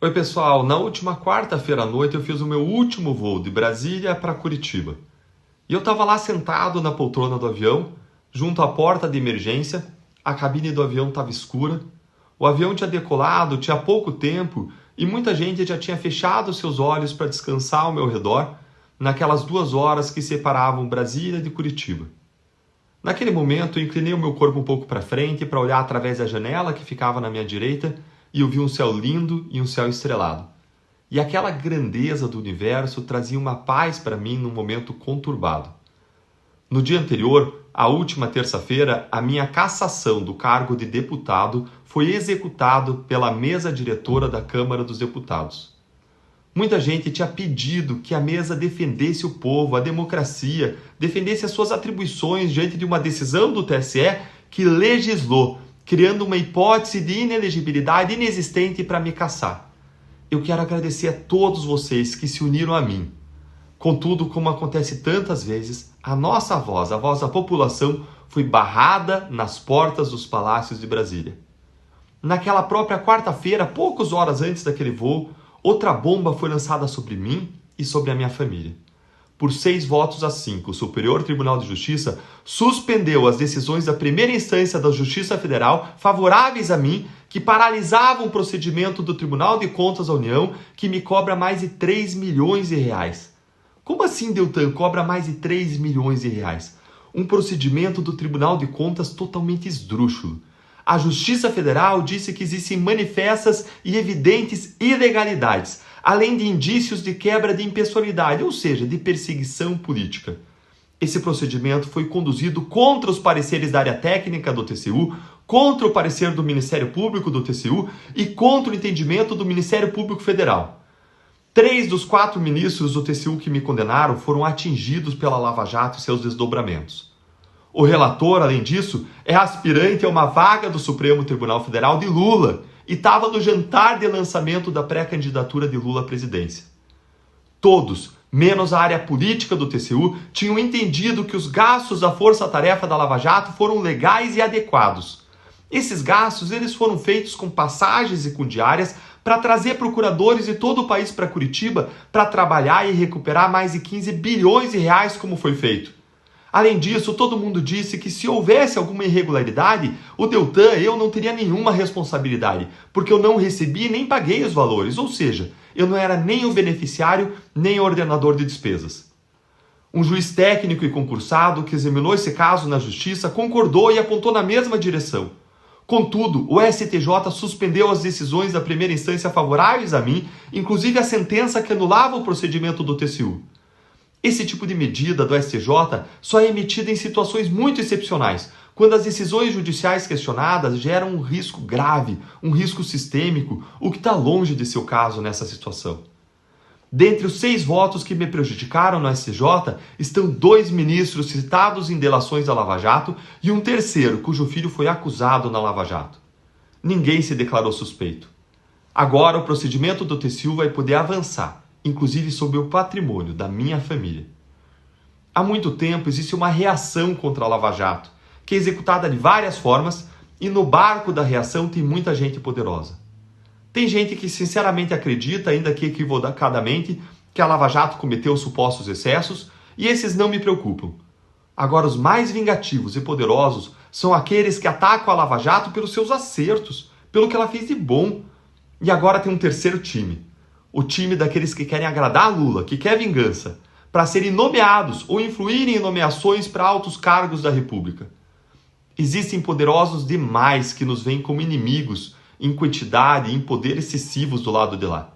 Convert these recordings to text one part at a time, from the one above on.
Oi pessoal, na última quarta-feira à noite eu fiz o meu último voo de Brasília para Curitiba. E eu estava lá sentado na poltrona do avião, junto à porta de emergência, a cabine do avião estava escura, o avião tinha decolado, tinha pouco tempo e muita gente já tinha fechado seus olhos para descansar ao meu redor naquelas 2 horas que separavam Brasília de Curitiba. Naquele momento eu inclinei o meu corpo um pouco para frente para olhar através da janela que ficava na minha direita e eu vi um céu lindo e um céu estrelado. E aquela grandeza do universo trazia uma paz para mim num momento conturbado. No dia anterior, a última terça-feira, a minha cassação do cargo de deputado foi executado pela mesa diretora da Câmara dos Deputados. Muita gente tinha pedido que a mesa defendesse o povo, a democracia, defendesse as suas atribuições diante de uma decisão do TSE que legislou, criando uma hipótese de inelegibilidade inexistente para me cassar. Eu quero agradecer a todos vocês que se uniram a mim. Contudo, como acontece tantas vezes, a nossa voz, a voz da população, foi barrada nas portas dos palácios de Brasília. Naquela própria quarta-feira, poucas horas antes daquele voo, outra bomba foi lançada sobre mim e sobre a minha família. Por 6 votos a 5, o Superior Tribunal de Justiça suspendeu as decisões da primeira instância da Justiça Federal favoráveis a mim, que paralisavam o procedimento do Tribunal de Contas da União, que me cobra mais de 3 milhões de reais. Como assim, Deltan, cobra mais de 3 milhões de reais? Um procedimento do Tribunal de Contas totalmente esdrúxulo. A Justiça Federal disse que existem manifestas e evidentes ilegalidades, além de indícios de quebra de impessoalidade, ou seja, de perseguição política. Esse procedimento foi conduzido contra os pareceres da área técnica do TCU, contra o parecer do Ministério Público do TCU e contra o entendimento do Ministério Público Federal. 3 dos 4 ministros do TCU que me condenaram foram atingidos pela Lava Jato e seus desdobramentos. O relator, além disso, é aspirante a uma vaga do Supremo Tribunal Federal de Lula e estava no jantar de lançamento da pré-candidatura de Lula à presidência. Todos, menos a área política do TCU, tinham entendido que os gastos da força-tarefa da Lava Jato foram legais e adequados. Esses gastos eles foram feitos com passagens e com diárias para trazer procuradores de todo o país para Curitiba para trabalhar e recuperar mais de 15 bilhões de reais, como foi feito. Além disso, todo mundo disse que se houvesse alguma irregularidade, o Deltan, eu não teria nenhuma responsabilidade, porque eu não recebi nem paguei os valores, ou seja, eu não era nem o beneficiário, nem o ordenador de despesas. Um juiz técnico e concursado que examinou esse caso na Justiça concordou e apontou na mesma direção. Contudo, o STJ suspendeu as decisões da primeira instância favoráveis a mim, inclusive a sentença que anulava o procedimento do TCU. Esse tipo de medida do STJ só é emitida em situações muito excepcionais, quando as decisões judiciais questionadas geram um risco grave, um risco sistêmico, o que está longe de ser o caso nessa situação. Dentre os 6 votos que me prejudicaram no STJ, estão 2 ministros citados em delações da Lava Jato e um terceiro cujo filho foi acusado na Lava Jato. Ninguém se declarou suspeito. Agora o procedimento do TCU vai poder avançar, inclusive sobre o patrimônio da minha família. Há muito tempo existe uma reação contra a Lava Jato, que é executada de várias formas, e no barco da reação tem muita gente poderosa. Tem gente que sinceramente acredita, ainda que equivocadamente, que a Lava Jato cometeu supostos excessos, e esses não me preocupam. Agora, os mais vingativos e poderosos são aqueles que atacam a Lava Jato pelos seus acertos, pelo que ela fez de bom. E agora tem um terceiro time. O time daqueles que querem agradar Lula, que quer vingança, para serem nomeados ou influírem em nomeações para altos cargos da República. Existem poderosos demais que nos veem como inimigos, em quantidade e em poder excessivos do lado de lá.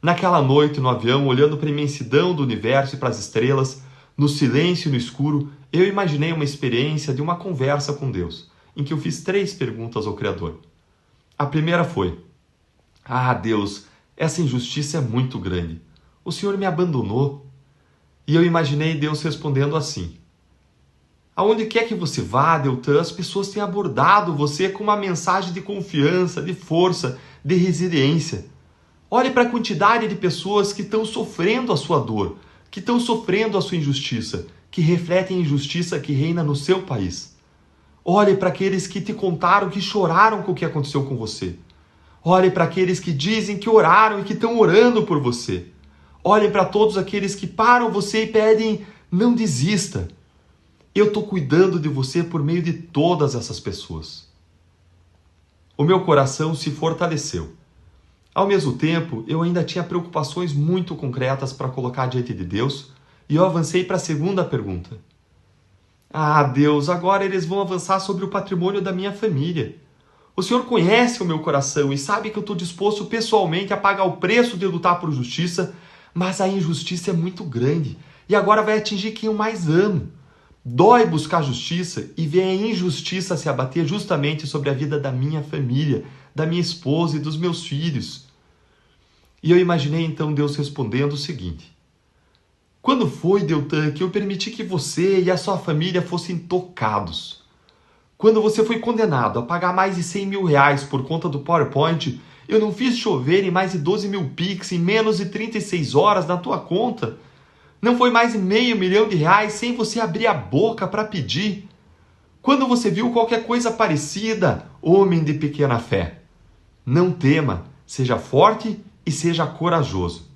Naquela noite no avião, olhando para a imensidão do universo e para as estrelas, no silêncio e no escuro, eu imaginei uma experiência de uma conversa com Deus, em que eu fiz 3 perguntas ao Criador. A primeira foi: Ah, Deus, essa injustiça é muito grande. O Senhor me abandonou. E eu imaginei Deus respondendo assim: Aonde quer que você vá, Deltan, as pessoas têm abordado você com uma mensagem de confiança, de força, de resiliência. Olhe para a quantidade de pessoas que estão sofrendo a sua dor, que estão sofrendo a sua injustiça, que refletem a injustiça que reina no seu país. Olhe para aqueles que te contaram, que choraram com o que aconteceu com você. Olhe para aqueles que dizem que oraram e que estão orando por você. Olhe para todos aqueles que param você e pedem, não desista. Eu estou cuidando de você por meio de todas essas pessoas. O meu coração se fortaleceu. Ao mesmo tempo, eu ainda tinha preocupações muito concretas para colocar diante de Deus e eu avancei para a segunda pergunta. Ah, Deus, agora eles vão avançar sobre o patrimônio da minha família. O Senhor conhece o meu coração e sabe que eu estou disposto pessoalmente a pagar o preço de lutar por justiça, mas a injustiça é muito grande e agora vai atingir quem eu mais amo. Dói buscar justiça e ver a injustiça se abater justamente sobre a vida da minha família, da minha esposa e dos meus filhos. E eu imaginei então Deus respondendo o seguinte: quando foi, Deltan, que eu permiti que você e a sua família fossem tocados? Quando você foi condenado a pagar mais de 100 mil reais por conta do PowerPoint, eu não fiz chover em mais de 12 mil Pix em menos de 36 horas na tua conta? Não foi mais de R$500 mil sem você abrir a boca para pedir? Quando você viu qualquer coisa parecida, homem de pequena fé? Não tema, seja forte e seja corajoso.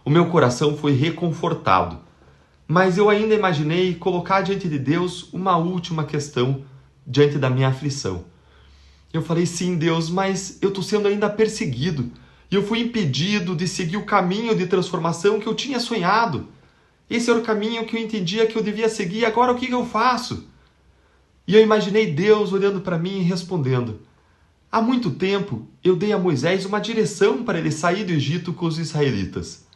O meu coração foi reconfortado, mas eu ainda imaginei colocar diante de Deus uma última questão diante da minha aflição. Eu falei, sim, Deus, mas eu estou sendo ainda perseguido e eu fui impedido de seguir o caminho de transformação que eu tinha sonhado. Esse era o caminho que eu entendia que eu devia seguir, agora o que eu faço? E eu imaginei Deus olhando para mim e respondendo: há muito tempo eu dei a Moisés uma direção para ele sair do Egito com os israelitas.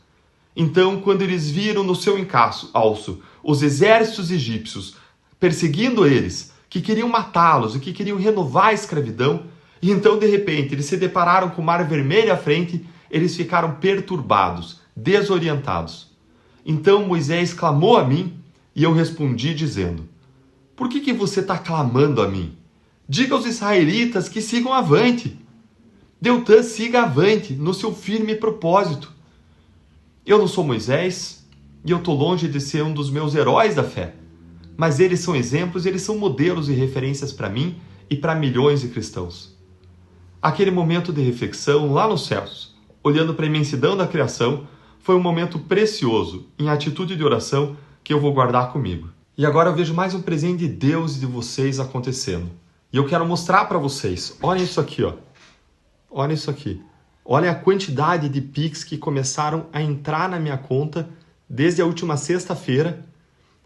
Então, quando eles viram no seu encalço os exércitos egípcios perseguindo eles, que queriam matá-los e que queriam renovar a escravidão, e então, de repente, eles se depararam com o Mar Vermelho à frente, eles ficaram perturbados, desorientados. Então Moisés clamou a mim e eu respondi dizendo: por que você está clamando a mim? Diga aos israelitas que sigam avante. Deltan, siga avante no seu firme propósito. Eu não sou Moisés e eu estou longe de ser um dos meus heróis da fé, mas eles são exemplos, eles são modelos e referências para mim e para milhões de cristãos. Aquele momento de reflexão lá nos céus, olhando para a imensidão da criação, foi um momento precioso em atitude de oração que eu vou guardar comigo. E agora eu vejo mais um presente de Deus e de vocês acontecendo. E eu quero mostrar para vocês. Olhem isso aqui, ó. Olhem isso aqui. Olhem a quantidade de Pix que começaram a entrar na minha conta desde a última sexta-feira.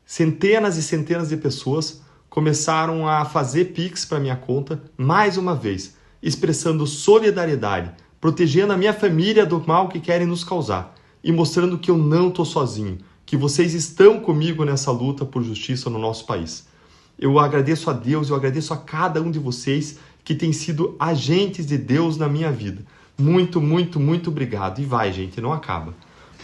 Centenas e centenas de pessoas começaram a fazer Pix para minha conta, mais uma vez, expressando solidariedade, protegendo a minha família do mal que querem nos causar e mostrando que eu não estou sozinho, que vocês estão comigo nessa luta por justiça no nosso país. Eu agradeço a Deus, eu agradeço a cada um de vocês que tem sido agentes de Deus na minha vida. Muito, muito, muito obrigado. E vai, gente, não acaba.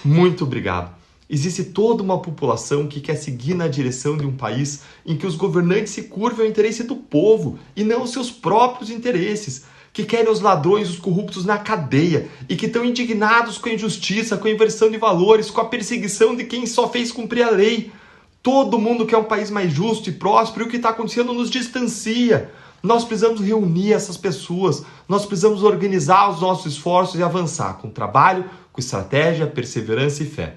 Muito obrigado. Existe toda uma população que quer seguir na direção de um país em que os governantes se curvam ao interesse do povo e não os seus próprios interesses, que querem os ladrões, os corruptos na cadeia e que estão indignados com a injustiça, com a inversão de valores, com a perseguição de quem só fez cumprir a lei. Todo mundo quer um país mais justo e próspero e o que está acontecendo nos distancia. Nós precisamos reunir essas pessoas, nós precisamos organizar os nossos esforços e avançar com trabalho, com estratégia, perseverança e fé.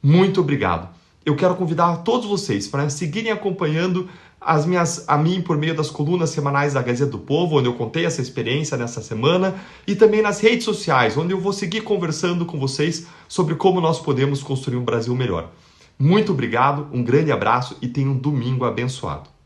Muito obrigado. Eu quero convidar todos vocês para seguirem acompanhando a mim por meio das colunas semanais da Gazeta do Povo, onde eu contei essa experiência nessa semana, e também nas redes sociais, onde eu vou seguir conversando com vocês sobre como nós podemos construir um Brasil melhor. Muito obrigado, um grande abraço e tenha um domingo abençoado.